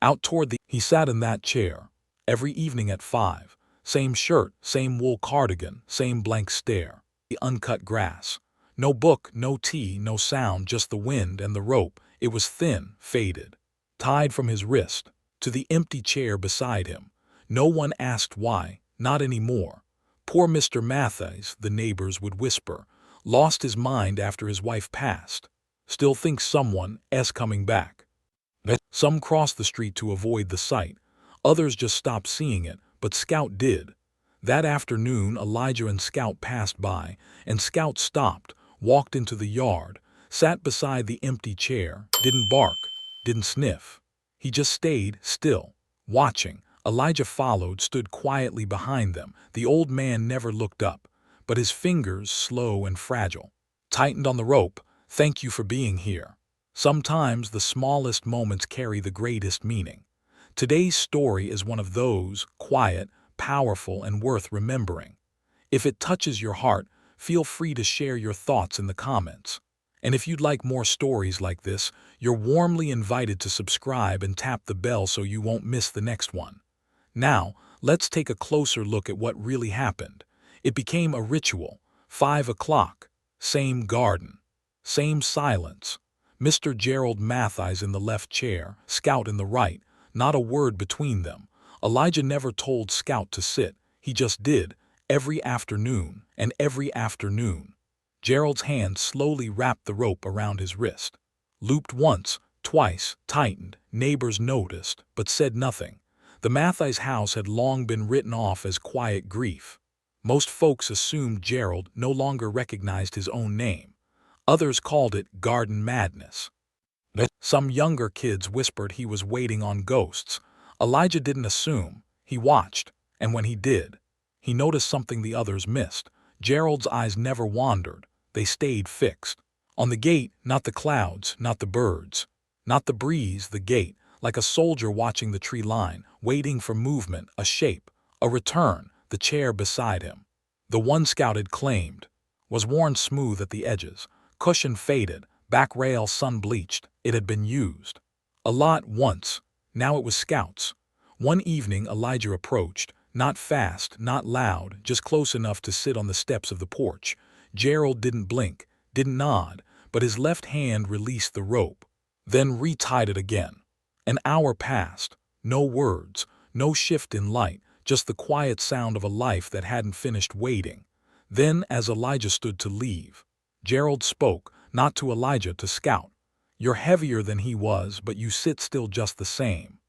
Out toward the... He sat in that chair. Every evening at 5. Same shirt, same wool cardigan, same blank stare. The uncut grass. No book, no tea, no sound, just the wind and the rope. It was thin, faded. Tied from his wrist. To the empty chair beside him. No one asked why, not anymore. Poor Mr. Matthews, the neighbors would whisper. Lost his mind after his wife passed. Still thinks someone is coming back. Some crossed the street to avoid the sight. Others just stopped seeing it, but Scout did. That afternoon Elijah and Scout passed by, and Scout stopped, walked into the yard, sat beside the empty chair, didn't bark, didn't sniff. He just stayed still, watching. Elijah followed, stood quietly behind them. The old man never looked up, but his fingers, slow and fragile, tightened on the rope. Thank you for being here. Sometimes the smallest moments carry the greatest meaning. Today's story is one of those, quiet, powerful, and worth remembering. If it touches your heart, feel free to share your thoughts in the comments. And if you'd like more stories like this, you're warmly invited to subscribe and tap the bell so you won't miss the next one. Now, let's take a closer look at what really happened. It became a ritual. 5 o'clock. Same garden. Same silence. Mr. Gerald Matthews in the left chair, Scout in the right, not a word between them. Elijah never told Scout to sit, he just did, every afternoon, and every afternoon. Gerald's hand slowly wrapped the rope around his wrist. Looped once, twice, tightened, neighbors noticed, but said nothing. The Matthews house had long been written off as quiet grief. Most folks assumed Gerald no longer recognized his own name. Others called it garden madness. Some younger kids whispered he was waiting on ghosts. Elijah didn't assume. He watched, and when he did, he noticed something the others missed. Gerald's eyes never wandered. They stayed fixed. On the gate, not the clouds, not the birds, not the breeze, the gate, like a soldier watching the tree line, waiting for movement, a shape, a return. The chair beside him, the one Scout had claimed, was worn smooth at the edges. Cushion faded, back rail sun-bleached. It had been used a lot once. Now it was Scout's. One evening Elijah approached, not fast, not loud, just close enough to sit on the steps of the porch. Gerald didn't blink, didn't nod, but his left hand released the rope, then retied it again. An hour passed. No words, no shift in light, just the quiet sound of a life that hadn't finished waiting. Then, as Elijah stood to leave, Gerald spoke, not to Elijah, to Scout. You're heavier than he was, but you sit still just the same.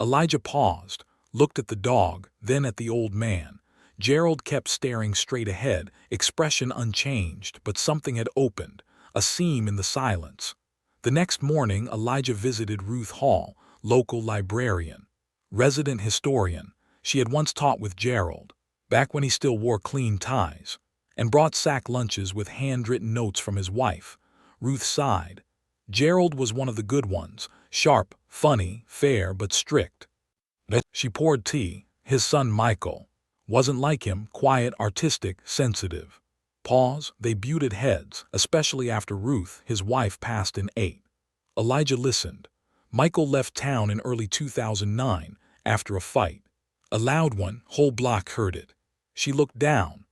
Elijah paused, looked at the dog, then at the old man. Gerald kept staring straight ahead, expression unchanged, but something had opened, a seam in the silence. The next morning, Elijah visited Ruth Hall, local librarian, resident historian. She had once taught with Gerald, back when he still wore clean ties, and brought sack lunches with handwritten notes from his wife. Ruth sighed. Gerald was one of the good ones, sharp, funny, fair, but strict. She poured tea. His son Michael wasn't like him, quiet, artistic, sensitive. Pause. They butted heads, especially after Ruth, his wife, passed in 8. Elijah listened. Michael left town in early 2009 after a fight. A loud one, whole block heard it. She looked down.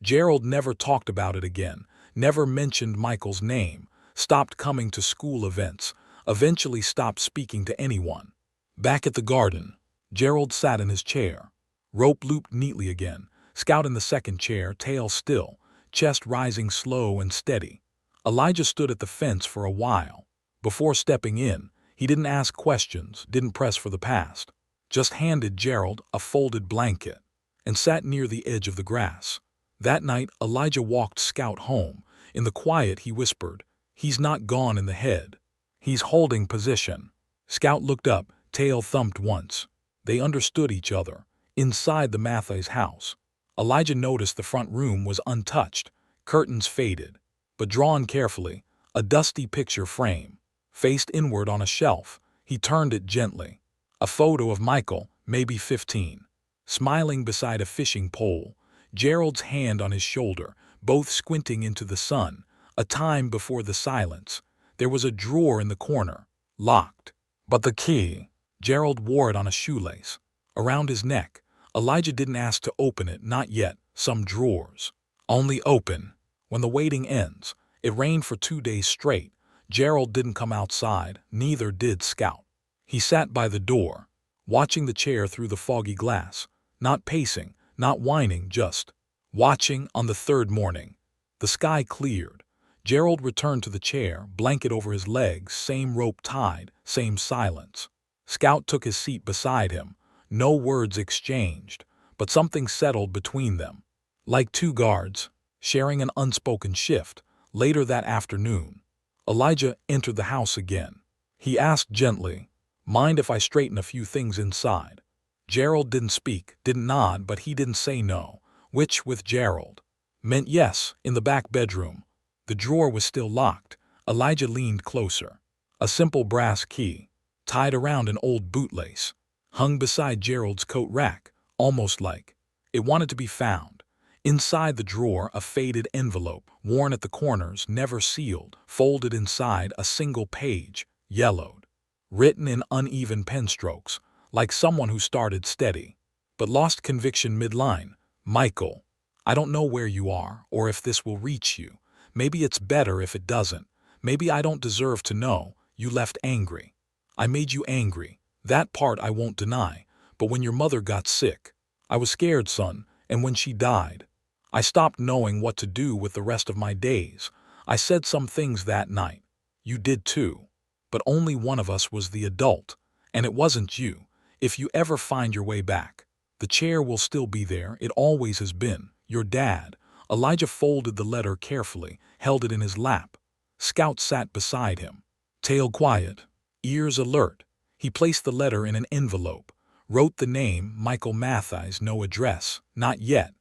Gerald never talked about it again, never mentioned Michael's name, stopped coming to school events, eventually stopped speaking to anyone. Back at the garden, Gerald sat in his chair. Rope looped neatly again, Scout in the second chair, tail still, chest rising slow and steady. Elijah stood at the fence for a while. Before stepping in, he didn't ask questions, didn't press for the past. Just handed Gerald a folded blanket and sat near the edge of the grass. That night, Elijah walked Scout home. In the quiet, he whispered, "He's not gone in the head. He's holding position." Scout looked up, tail thumped once. They understood each other. Inside the Matthews house, Elijah noticed the front room was untouched, curtains faded, but drawn carefully, a dusty picture frame, faced inward on a shelf. He turned it gently. A photo of Michael, maybe 15, smiling beside a fishing pole, Gerald's hand on his shoulder, both squinting into the sun. A time before the silence. There was a drawer in the corner, locked, but the key. Gerald wore it on a shoelace. Around his neck. Elijah didn't ask to open it, not yet. Some drawers. Only open when the waiting ends. It rained for 2 days straight. Gerald didn't come outside, neither did Scout. He sat by the door, watching the chair through the foggy glass, not pacing, not whining, just watching. On the third morning, the sky cleared. Gerald returned to the chair, blanket over his legs, same rope tied, same silence. Scout took his seat beside him. No words exchanged, but something settled between them. Like two guards, sharing an unspoken shift. Later that afternoon, Elijah entered the house again. He asked gently, "Mind if I straighten a few things inside?" Gerald didn't speak, didn't nod, but he didn't say no, which, with Gerald, meant yes. In the back bedroom, the drawer was still locked. Elijah leaned closer. A simple brass key, tied around an old bootlace, hung beside Gerald's coat rack, almost like it wanted to be found. Inside the drawer, a faded envelope, worn at the corners, never sealed, folded inside a single page, yellowed, written in uneven pen strokes, like someone who started steady, but lost conviction midline. "Michael, I don't know where you are or if this will reach you. Maybe it's better if it doesn't. Maybe I don't deserve to know. You left angry. I made you angry. That part I won't deny. But when your mother got sick, I was scared, son, and when she died, I stopped knowing what to do with the rest of my days. I said some things that night. You did too. But only one of us was the adult, and it wasn't you. If you ever find your way back, the chair will still be there. It always has been. Your dad." Elijah folded the letter carefully, held it in his lap. Scout sat beside him, tail quiet, ears alert. He placed the letter in an envelope, wrote the name, Michael Matthews, no address, not yet.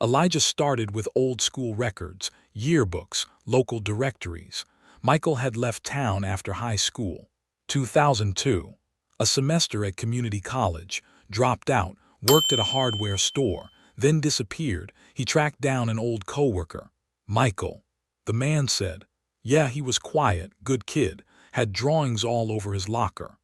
Elijah started with old-school records, yearbooks, local directories. Michael had left town after high school. 2002. A semester at community college, dropped out, worked at a hardware store, then disappeared. He tracked down an old coworker. "Michael," the man said. "Yeah, he was quiet, good kid, had drawings all over his locker."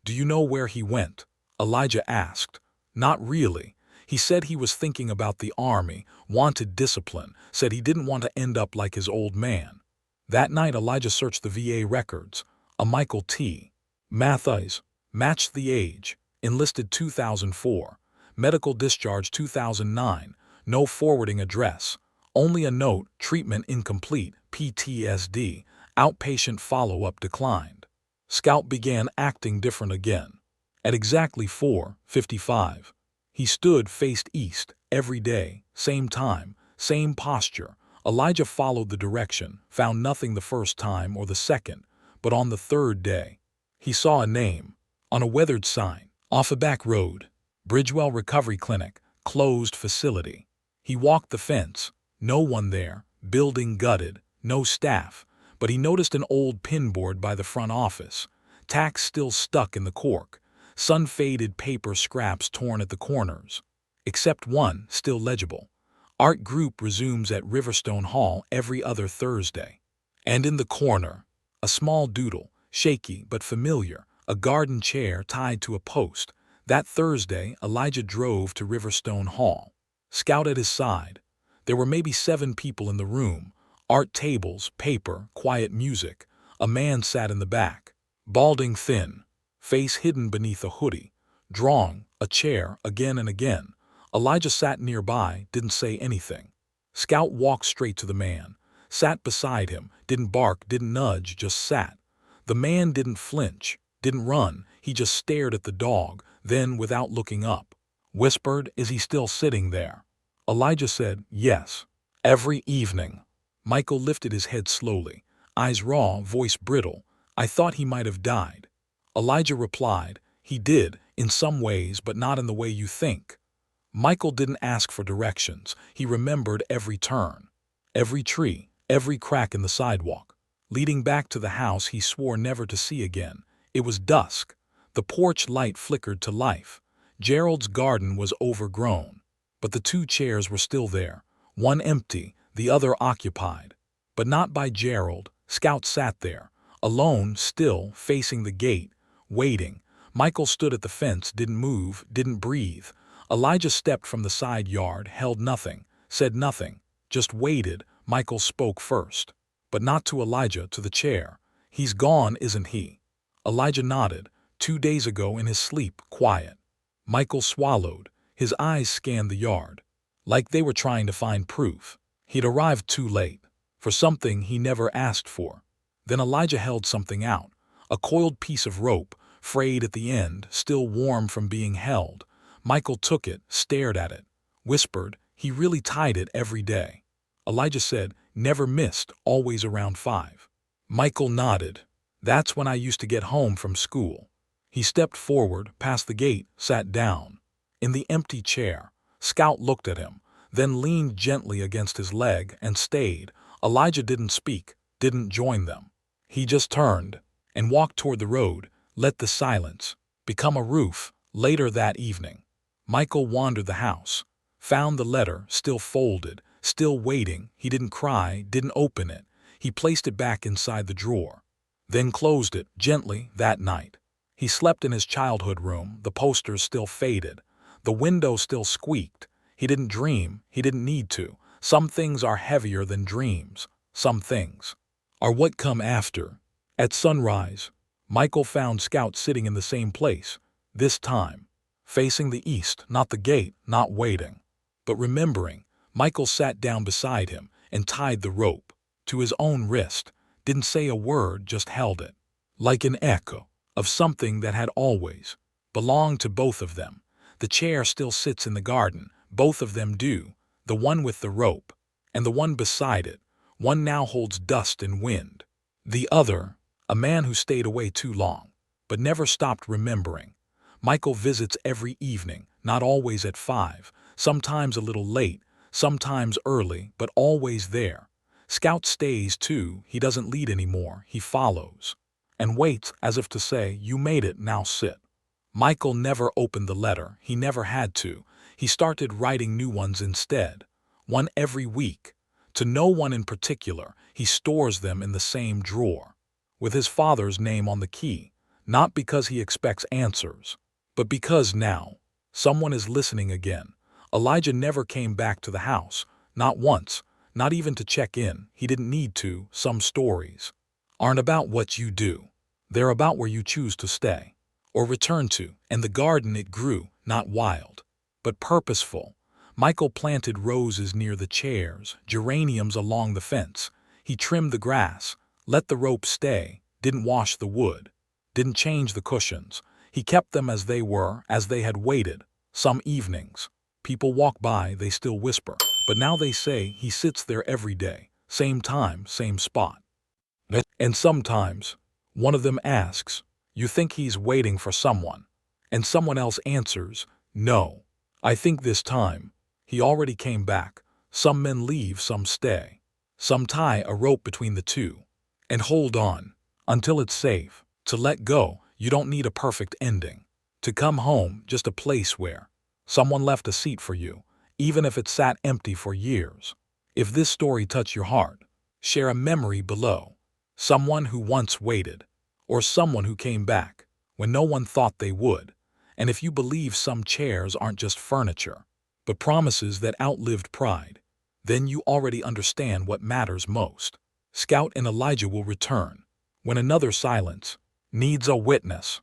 "Do you know where he went?" Elijah asked. "Not really. He said he was thinking about the army, wanted discipline, said he didn't want to end up like his old man." That night Elijah searched the VA records. A Michael T. Matthews, matched the age, enlisted 2004, medical discharge 2009, no forwarding address, only a note, treatment incomplete, PTSD, outpatient follow-up declined. Scout began acting different again. At exactly 4:55, he stood faced east, every day, same time, same posture. Elijah followed the direction, found nothing the first time or the second, but on the third day, he saw a name, on a weathered sign, off a back road, Bridgewell Recovery Clinic, closed facility. He walked the fence, no one there, building gutted, no staff, but he noticed an old pinboard by the front office, tax still stuck in the cork, sun-faded paper scraps torn at the corners, except one still legible. Art group resumes at Riverstone Hall every other Thursday. And in the corner, a small doodle, shaky but familiar, a garden chair tied to a post. That Thursday, Elijah drove to Riverstone Hall. Scout at his side. There were maybe 7 people in the room. Art tables, paper, quiet music. A man sat in the back, balding thin, face hidden beneath a hoodie, drawing, a chair, again and again. Elijah sat nearby, didn't say anything. Scout walked straight to the man, sat beside him, didn't bark, didn't nudge, just sat. The man didn't flinch, didn't run, he just stared at the dog, then, without looking up, whispered, "Is he still sitting there?" Elijah said, "Yes." "Every evening." Michael lifted his head slowly, eyes raw, voice brittle. "I thought he might have died." Elijah replied, "He did, in some ways, but not in the way you think." Michael didn't ask for directions. He remembered every turn, every tree, every crack in the sidewalk. Leading back to the house he swore never to see again. It was dusk. The porch light flickered to life. Gerald's garden was overgrown, but the 2 chairs were still there, one empty, the other occupied. But not by Gerald. Scout sat there, alone, still, facing the gate, waiting. Michael stood at the fence, didn't move, didn't breathe. Elijah stepped from the side yard, held nothing, said nothing, just waited. Michael spoke first. But not to Elijah, to the chair. "He's gone, isn't he?" Elijah nodded. 2 days ago in his sleep, quiet. Michael swallowed. His eyes scanned the yard, like they were trying to find proof. He'd arrived too late, for something he never asked for. Then Elijah held something out, a coiled piece of rope, frayed at the end, still warm from being held. Michael took it, stared at it, whispered, "He really tied it every day." Elijah said, "Never missed, always around 5. Michael nodded. "That's when I used to get home from school." He stepped forward, past the gate, sat down. In the empty chair, Scout looked at him, then leaned gently against his leg and stayed. Elijah didn't speak, didn't join them. He just turned and walked toward the road, let the silence become a roof. Later that evening, Michael wandered the house, found the letter, still folded, still waiting. He didn't cry, didn't open it. He placed it back inside the drawer, then closed it gently. That night, he slept in his childhood room, the posters still faded, the window still squeaked. He didn't dream, he didn't need to. Some things are heavier than dreams. Some things are what come after. At sunrise, Michael found Scout sitting in the same place, this time facing the east, not the gate, not waiting, but remembering. Michael sat down beside him and tied the rope to his own wrist, didn't say a word, just held it, like an echo of something that had always belonged to both of them. The chair still sits in the garden, both of them do, the one with the rope, and the one beside it. One now holds dust and wind. The other, a man who stayed away too long, but never stopped remembering. Michael visits every evening, not always at 5, sometimes a little late, sometimes early, but always there. Scout stays too. He doesn't lead anymore, he follows, and waits as if to say, "You made it, now sit." Michael never opened the letter, he never had to. He started writing new ones instead, one every week. To no one in particular, he stores them in the same drawer, with his father's name on the key, not because he expects answers, but because now someone is listening again. Elijah never came back to the house, not once, not even to check in. He didn't need to. Some stories aren't about what you do. They're about where you choose to stay or return to. And the garden, it grew, not wild, but purposeful. Michael planted roses near the chairs, geraniums along the fence. He trimmed the grass, let the rope stay, didn't wash the wood, didn't change the cushions. He kept them as they were, as they had waited. Some evenings, people walk by, they still whisper, but now they say he sits there every day, same time, same spot. And sometimes, one of them asks, "You think he's waiting for someone?" And someone else answers, "No, I think this time he already came back." Some men leave, some stay. Some tie a rope between the two and hold on until it's safe. To let go, you don't need a perfect ending. To come home, just a place where someone left a seat for you, even if it sat empty for years. If this story touched your heart, share a memory below. Someone who once waited, or someone who came back when no one thought they would. And if you believe some chairs aren't just furniture, but promises that outlived pride, then you already understand what matters most. Scout and Elijah will return when another silence needs a witness.